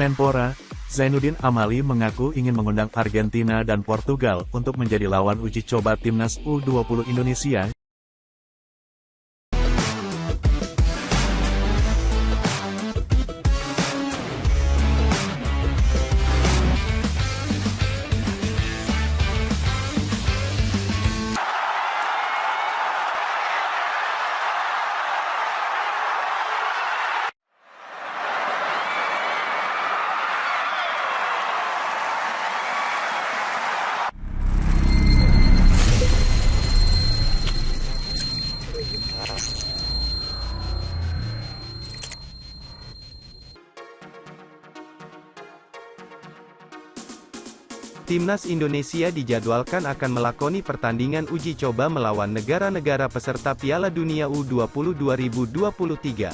Menpora, Zainuddin Amali mengaku ingin mengundang Argentina dan Portugal untuk menjadi lawan uji coba timnas U20 Indonesia. Timnas Indonesia dijadwalkan akan melakoni pertandingan uji coba melawan negara-negara peserta Piala Dunia U20 2023.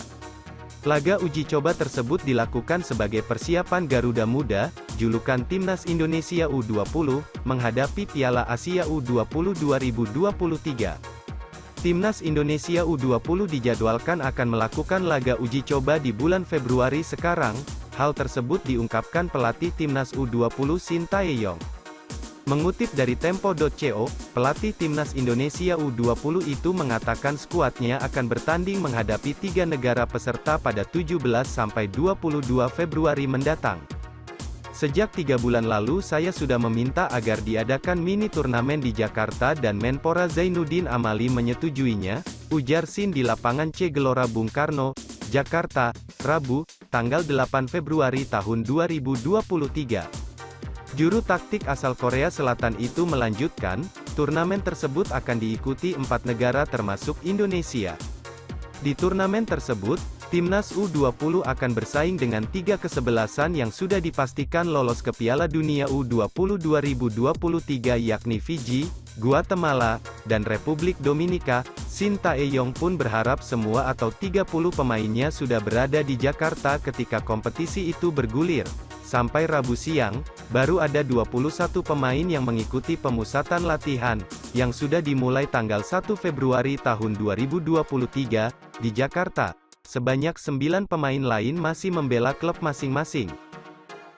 Laga uji coba tersebut dilakukan sebagai persiapan Garuda Muda, julukan Timnas Indonesia U20, menghadapi Piala Asia U20 2023. Timnas Indonesia U20 dijadwalkan akan melakukan laga uji coba di bulan Februari sekarang. Hal tersebut diungkapkan pelatih Timnas U20 Shin Tae-yong. Mengutip dari Tempo.co, pelatih Timnas Indonesia U20 itu mengatakan skuadnya akan bertanding menghadapi 3 negara peserta pada 17-22 Februari mendatang. Sejak 3 bulan lalu saya sudah meminta agar diadakan mini turnamen di Jakarta dan Menpora Zainuddin Amali menyetujuinya, ujar Shin di lapangan C Gelora Bung Karno, Jakarta, Rabu, tanggal 8 Februari tahun 2023. Juru taktik asal Korea Selatan itu melanjutkan, turnamen tersebut akan diikuti 4 negara termasuk Indonesia. Di turnamen tersebut, Timnas U20 akan bersaing dengan 3 kesebelasan yang sudah dipastikan lolos ke Piala Dunia U20 2023 yakni Fiji, Guatemala, dan Republik Dominika. Shin Tae-yong pun berharap semua atau 30 pemainnya sudah berada di Jakarta ketika kompetisi itu bergulir. Sampai Rabu siang, baru ada 21 pemain yang mengikuti pemusatan latihan, yang sudah dimulai tanggal 1 Februari tahun 2023, di Jakarta. Sebanyak 9 pemain lain masih membela klub masing-masing.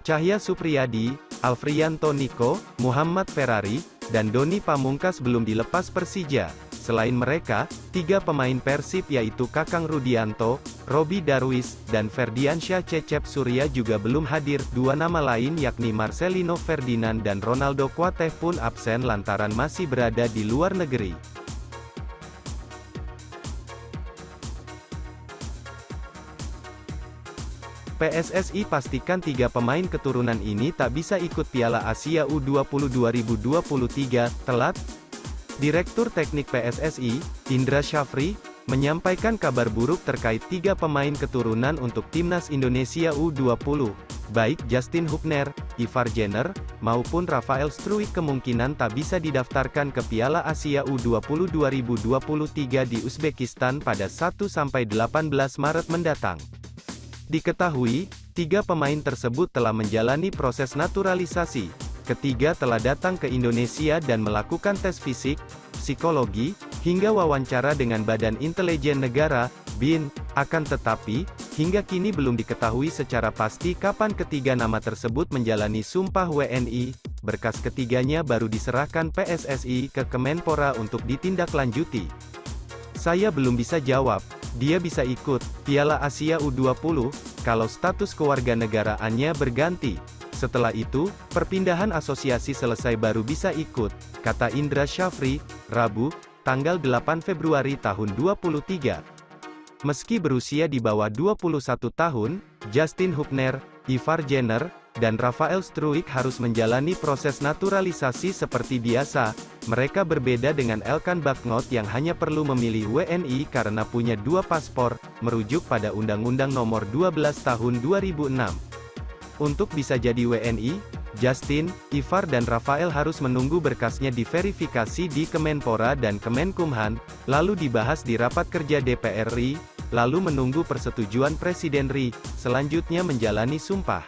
Cahya Supriyadi, Alfriyanto Niko, Muhammad Ferrari, dan Doni Pamungkas belum dilepas Persija. Selain mereka, 3 pemain Persib yaitu Kakang Rudianto, Robi Darwis, dan Ferdiansyah Cecep Surya juga belum hadir. 2 nama lain yakni Marcelino Ferdinand dan Ronaldo Kuateh pun absen lantaran masih berada di luar negeri. PSSI pastikan 3 pemain keturunan ini tak bisa ikut Piala Asia U20 2023, telat. Direktur Teknik PSSI, Indra Syafri, menyampaikan kabar buruk terkait 3 pemain keturunan untuk Timnas Indonesia U20, baik Justin Hubner, Ivar Jenner, maupun Rafael Struijk kemungkinan tak bisa didaftarkan ke Piala Asia U20 2023 di Uzbekistan pada 1-18 Maret mendatang. Diketahui, 3 pemain tersebut telah menjalani proses naturalisasi. Ketiga telah datang ke Indonesia dan melakukan tes fisik, psikologi, hingga wawancara dengan Badan Intelijen Negara, BIN. Akan tetapi, hingga kini belum diketahui secara pasti kapan ketiga nama tersebut menjalani sumpah WNI. Berkas ketiganya baru diserahkan PSSI ke Kemenpora untuk ditindaklanjuti. Saya belum bisa jawab. Dia bisa ikut Piala Asia U20 kalau status kewarganegaraannya berganti. Setelah itu, perpindahan asosiasi selesai baru bisa ikut, kata Indra Syafri, Rabu, tanggal 8 Februari tahun 2023. Meski berusia di bawah 21 tahun, Justin Hubner, Ivar Jenner, dan Rafael Struijk harus menjalani proses naturalisasi seperti biasa. Mereka berbeda dengan Elkan Bagnot yang hanya perlu memilih WNI karena punya 2 paspor, merujuk pada Undang-Undang Nomor 12 Tahun 2006. Untuk bisa jadi WNI, Justin, Ivar dan Rafael harus menunggu berkasnya diverifikasi di Kemenpora dan Kemenkumham, lalu dibahas di rapat kerja DPR RI, lalu menunggu persetujuan Presiden RI, selanjutnya menjalani sumpah.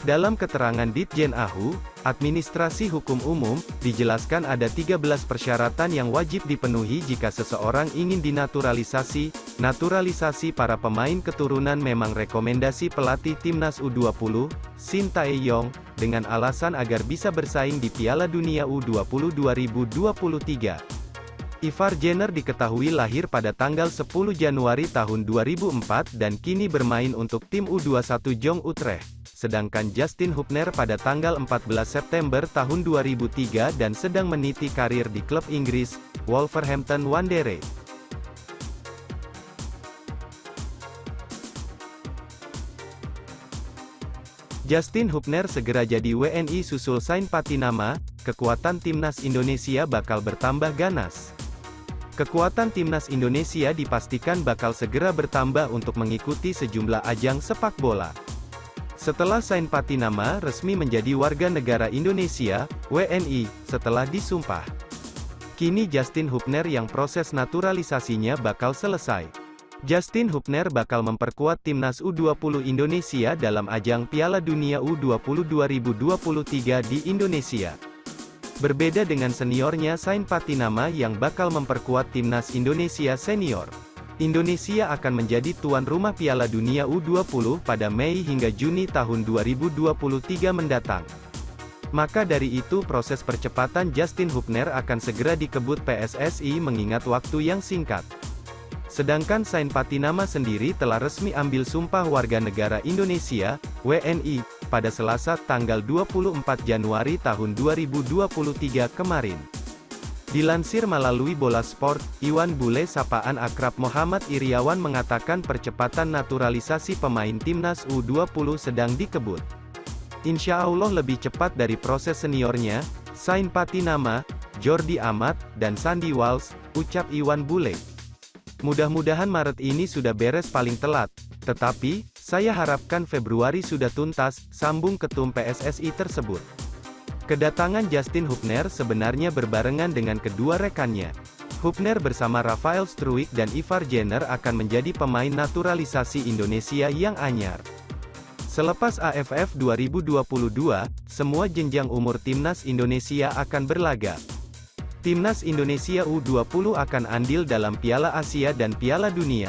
Dalam keterangan Ditjen AHU, Administrasi Hukum Umum, dijelaskan ada 13 persyaratan yang wajib dipenuhi jika seseorang ingin dinaturalisasi. Naturalisasi para pemain keturunan memang rekomendasi pelatih Timnas U20, Shin Tae-yong, dengan alasan agar bisa bersaing di Piala Dunia U20 2023. Ivar Jenner diketahui lahir pada tanggal 10 Januari tahun 2004 dan kini bermain untuk tim U21 Jong Utrecht. Sedangkan Justin Hubner pada tanggal 14 September tahun 2003 dan sedang meniti karir di klub Inggris, Wolverhampton Wanderers. Justin Hubner segera jadi WNI susul Sain Patinama, kekuatan Timnas Indonesia bakal bertambah ganas. Kekuatan Timnas Indonesia dipastikan bakal segera bertambah untuk mengikuti sejumlah ajang sepak bola. Setelah Sain Patinama resmi menjadi warga negara Indonesia, WNI, setelah disumpah. Kini Justin Hubner yang proses naturalisasinya bakal selesai. Justin Hubner bakal memperkuat Timnas U20 Indonesia dalam ajang Piala Dunia U20 2023 di Indonesia. Berbeda dengan seniornya Sain Patinama yang bakal memperkuat Timnas Indonesia Senior. Indonesia akan menjadi tuan rumah Piala Dunia U20 pada Mei hingga Juni tahun 2023 mendatang. Maka dari itu proses percepatan Justin Hubner akan segera dikebut PSSI mengingat waktu yang singkat. Sedangkan Sain Patinama sendiri telah resmi ambil sumpah warga negara Indonesia, WNI, pada Selasa tanggal 24 Januari tahun 2023 kemarin. Dilansir melalui Bola Sport, Iwan Bule sapaan akrab Muhammad Iriawan mengatakan percepatan naturalisasi pemain Timnas U20 sedang dikebut. Insya Allah lebih cepat dari proses seniornya, Sain Patinama, Jordi Amat, dan Sandy Walsh, ucap Iwan Bule. Mudah-mudahan Maret ini sudah beres paling telat, tetapi, saya harapkan Februari sudah tuntas, sambung Ketum PSSI tersebut. Kedatangan Justin Hubner sebenarnya berbarengan dengan kedua rekannya. Hubner bersama Rafael Struijk dan Ivar Jenner akan menjadi pemain naturalisasi Indonesia yang anyar. Selepas AFF 2022, semua jenjang umur Timnas Indonesia akan berlaga. Timnas Indonesia U20 akan andil dalam Piala Asia dan Piala Dunia.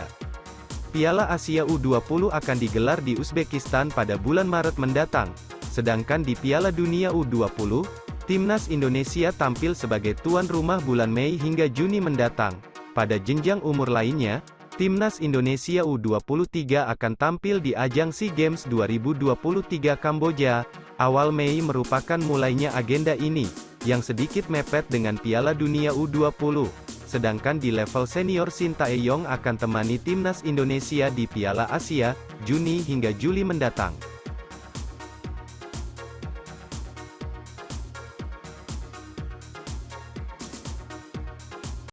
Piala Asia U20 akan digelar di Uzbekistan pada bulan Maret mendatang. Sedangkan di Piala Dunia U20, Timnas Indonesia tampil sebagai tuan rumah bulan Mei hingga Juni mendatang. Pada jenjang umur lainnya, Timnas Indonesia U23 akan tampil di ajang SEA Games 2023 Kamboja. Awal Mei merupakan mulainya agenda ini, yang sedikit mepet dengan Piala Dunia U20. Sedangkan di level senior Shin Tae-yong akan temani Timnas Indonesia di Piala Asia, Juni hingga Juli mendatang.